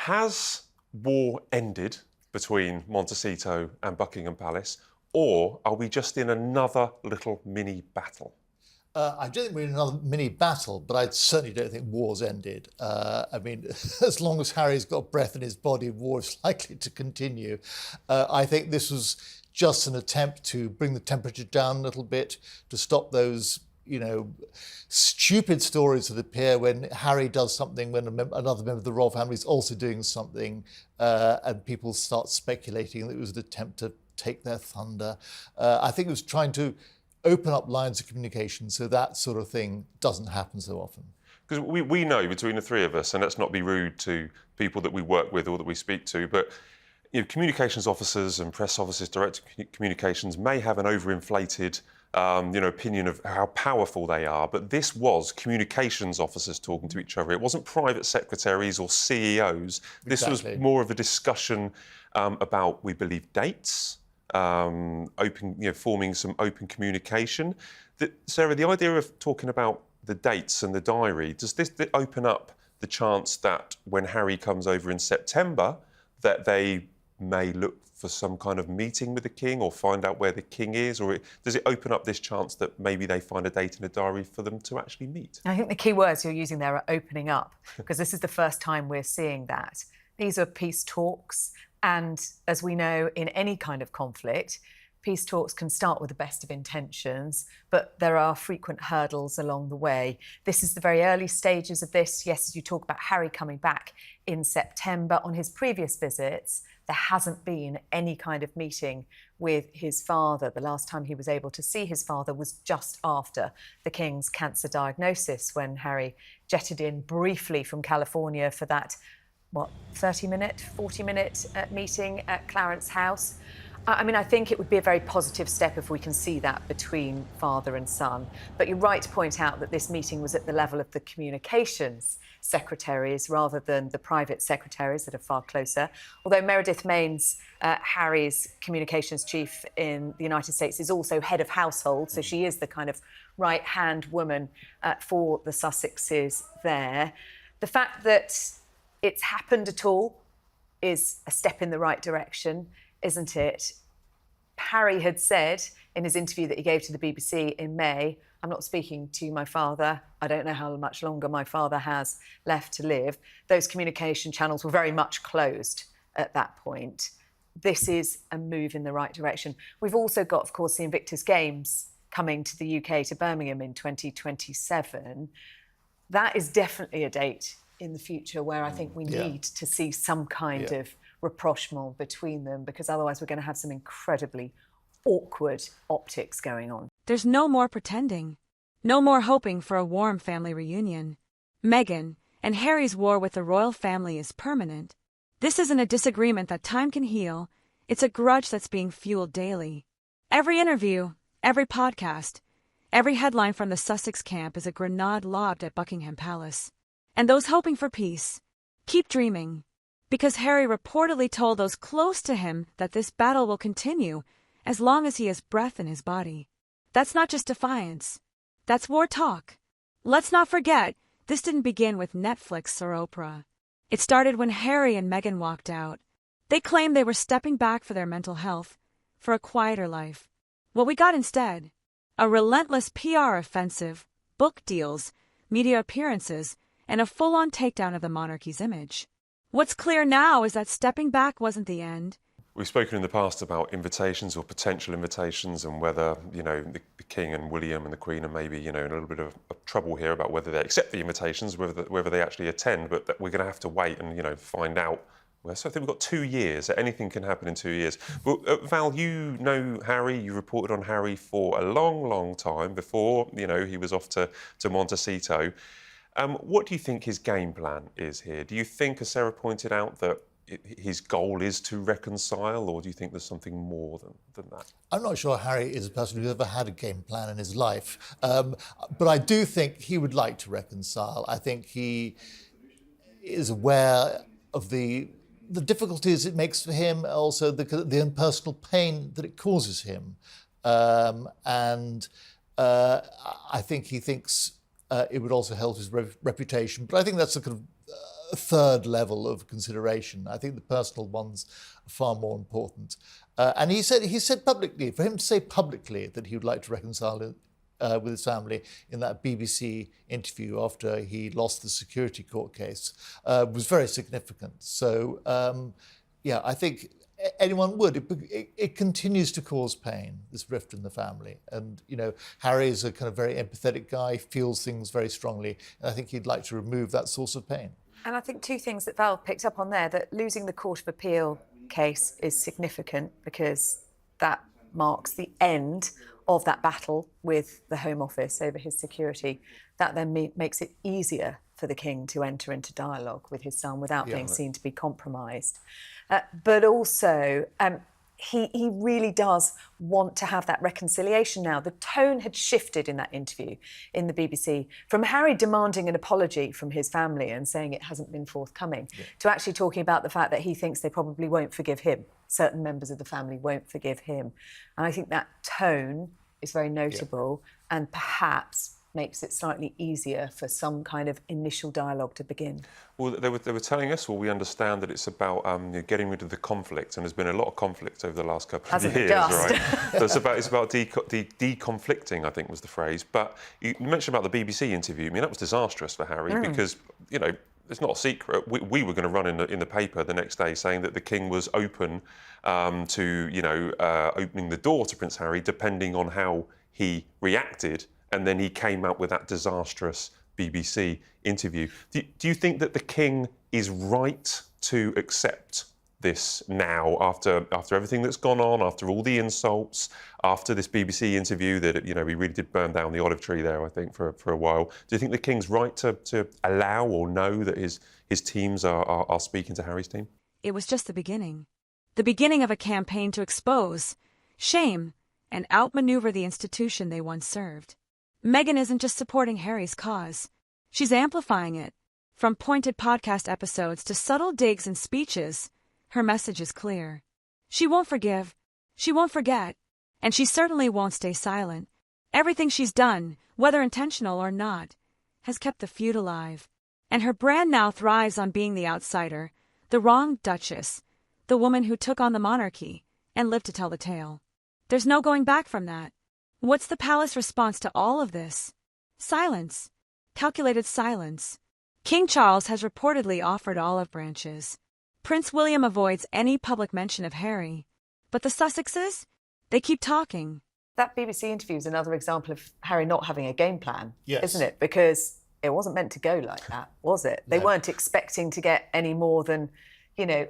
Has war ended between Montecito and Buckingham Palace, or are we just in another little mini battle? I don't think we're in another mini battle, but I certainly don't think war's ended. I mean, as long as Harry's got breath in his body, war is likely to continue. I think this was just an attempt to bring the temperature down a little bit, to stop those, stupid stories that appear when Harry does something, when another member of the royal family is also doing something, and people start speculating that it was an attempt to take their thunder. I think it was trying to open up lines of communication so that sort of thing doesn't happen so often. Because we know between the three of us, and let's not be rude to people that we work with or that we speak to, but communications officers and press officers, direct communications may have an overinflated opinion of how powerful they are, but this was communications officers talking to each other. It wasn't private secretaries or CEOs. This was more of a discussion about, we believe, dates, forming some open communication. Sarah, the idea of talking about the dates and the diary, does this open up the chance that when Harry comes over in September, that they may look for some kind of meeting with the king or find out where the king is? Or does it open up this chance that maybe they find a date in a diary for them to actually meet? I think the key words you're using there are opening up, because this is the first time we're seeing that. These are peace talks. And as we know, in any kind of conflict, peace talks can start with the best of intentions, but there are frequent hurdles along the way. This is the very early stages of this. Yes, as you talk about Harry coming back in September, on his previous visits, there hasn't been any kind of meeting with his father. The last time he was able to see his father was just after the King's cancer diagnosis, when Harry jetted in briefly from California for that 30-minute, 40-minute meeting at Clarence House. I mean, I think it would be a very positive step if we can see that between father and son. But you're right to point out that this meeting was at the level of the communications secretaries rather than the private secretaries that are far closer. Although Meredith Maines, Harry's communications chief in the United States, is also head of household, so she is the kind of right-hand woman for the Sussexes there. The fact that it's happened at all is a step in the right direction, isn't it? Harry had said in his interview that he gave to the BBC in May, "I'm not speaking to my father. I don't know how much longer my father has left to live." Those communication channels were very much closed at that point. This is a move in the right direction. We've also got, of course, the Invictus Games coming to the UK, to Birmingham in 2027. That is definitely a date in the future where I think we need to see some kind of rapprochement between them, because otherwise we're going to have some incredibly awkward optics going on. There's no more pretending, no more hoping for a warm family reunion. Meghan and Harry's war with the royal family is permanent. This isn't a disagreement that time can heal. It's a grudge that's being fueled daily. Every interview, every podcast, every headline from the Sussex camp is a grenade lobbed at Buckingham Palace. And those hoping for peace, keep dreaming, because Harry reportedly told those close to him that this battle will continue as long as he has breath in his body. That's not just defiance. That's war talk. Let's not forget, this didn't begin with Netflix or Oprah. It started when Harry and Meghan walked out. They claimed they were stepping back for their mental health, for a quieter life. What we got instead? A relentless PR offensive, book deals, media appearances, and a full-on takedown of the monarchy's image. What's clear now is that stepping back wasn't the end. We've spoken in the past about invitations or potential invitations, and whether, the King and William and the Queen are maybe, in a little bit of trouble here about whether they accept the invitations, whether they actually attend, but we're going to have to wait and, find out. Well, so I think we've got 2 years. Anything can happen in 2 years. Well, Val, you know Harry. You reported on Harry for a long, long time before, he was off to Montecito. What do you think his game plan is here? Do you think, as Sarah pointed out, that his goal is to reconcile, or do you think there's something more than that? I'm not sure Harry is a person who's ever had a game plan in his life, but I do think he would like to reconcile. I think he is aware of the difficulties it makes for him, also the impersonal pain that it causes him, and I think he thinks it would also help his reputation. But I think that's a kind of third level of consideration. I think the personal ones are far more important. And he said publicly, for him to say publicly that he would like to reconcile with his family in that BBC interview after he lost the security court case was very significant. So, I think anyone would. It continues to cause pain, this rift in the family. And, Harry is a kind of very empathetic guy, feels things very strongly, and I think he'd like to remove that source of pain. And I think two things that Val picked up on there, that losing the Court of Appeal case is significant because that marks the end of that battle with the Home Office over his security. That then makes it easier for the King to enter into dialogue with his son without being seen to be compromised. But also, he really does want to have that reconciliation now. The tone had shifted in that interview in the BBC from Harry demanding an apology from his family and saying it hasn't been forthcoming to actually talking about the fact that he thinks they probably won't forgive him. Certain members of the family won't forgive him. And I think that tone is very notable and perhaps makes it slightly easier for some kind of initial dialogue to begin. Well, they were telling us, well, we understand that it's about getting rid of the conflict, and there's been a lot of conflict over the last couple of years, right? So it's about deconflicting, I think was the phrase. But you mentioned about the BBC interview. I mean, that was disastrous for Harry because, it's not a secret. We were going to run in the paper the next day saying that the King was open to, opening the door to Prince Harry, depending on how he reacted. And then he came out with that disastrous BBC interview. Do you think that the King is right to accept this now, after everything that's gone on, after all the insults, after this BBC interview that, he really did burn down the olive tree there, I think, for a while? Do you think the King's right to allow or know that his teams are speaking to Harry's team? It was just the beginning. The beginning of a campaign to expose, shame, and outmaneuver the institution they once served. Meghan isn't just supporting Harry's cause. She's amplifying it. From pointed podcast episodes to subtle digs and speeches, her message is clear. She won't forgive. She won't forget. And she certainly won't stay silent. Everything she's done, whether intentional or not, has kept the feud alive. And her brand now thrives on being the outsider, the wronged Duchess, the woman who took on the monarchy and lived to tell the tale. There's no going back from that. What's the palace response to all of this? Silence. Calculated silence. King Charles has reportedly offered olive branches. Prince William avoids any public mention of Harry. But the Sussexes? They keep talking. That BBC interview is another example of Harry not having a game plan, Yes. isn't it? Because it wasn't meant to go like that, was it? They weren't expecting to get any more than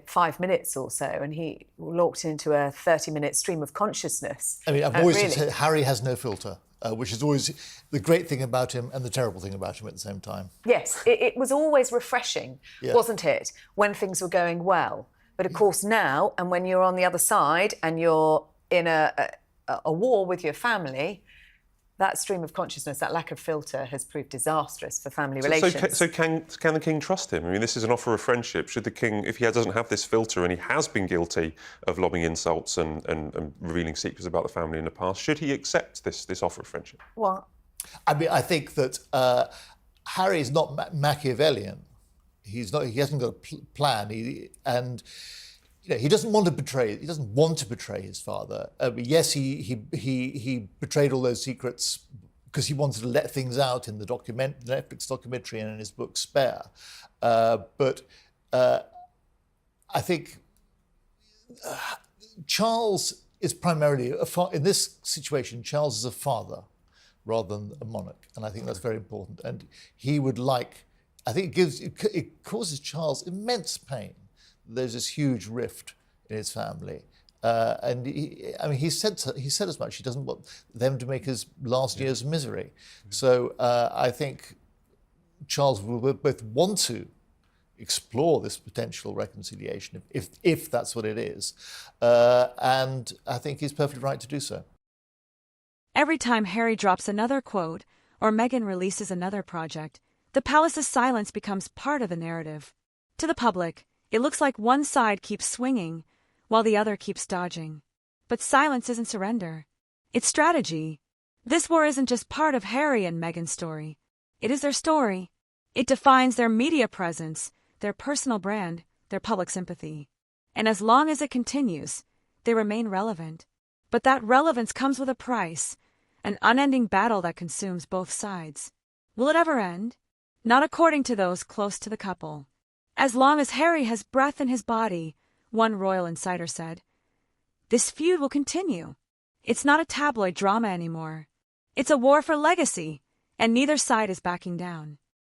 5 minutes or so, and he walked into a 30-minute stream of consciousness. I mean, I've always said Harry has no filter, which is always the great thing about him and the terrible thing about him at the same time. Yes, it was always refreshing, wasn't it, when things were going well. But of course now, and when you're on the other side and you're in a war with your family, that stream of consciousness, that lack of filter, has proved disastrous for family relations. So can the King trust him? I mean, this is an offer of friendship. Should the King, if he doesn't have this filter and he has been guilty of lobbing insults and revealing secrets about the family in the past, should he accept this offer of friendship? What? I mean, I think that Harry is not Machiavellian. He hasn't got a plan. He doesn't want to betray. He doesn't want to betray his father. Yes, he betrayed all those secrets because he wanted to let things out in the Netflix documentary and in his book Spare. But I think Charles is primarily in this situation. Charles is a father rather than a monarch, and I think that's very important. And he would like. I think it causes Charles immense pain. There's this huge rift in his family, and he said as much. He doesn't want them to make his last years misery. So I think Charles will both want to explore this potential reconciliation, if that's what it is, and I think he's perfectly right to do so. Every time Harry drops another quote or Meghan releases another project, the palace's silence becomes part of the narrative. To the public, it looks like one side keeps swinging while the other keeps dodging. But silence isn't surrender. It's strategy. This war isn't just part of Harry and Meghan's story. It is their story. It defines their media presence, their personal brand, their public sympathy. And as long as it continues, they remain relevant. But that relevance comes with a price, an unending battle that consumes both sides. Will it ever end? Not according to those close to the couple. As long as Harry has breath in his body, one royal insider said, this feud will continue. It's not a tabloid drama anymore. It's a war for legacy, and neither side is backing down.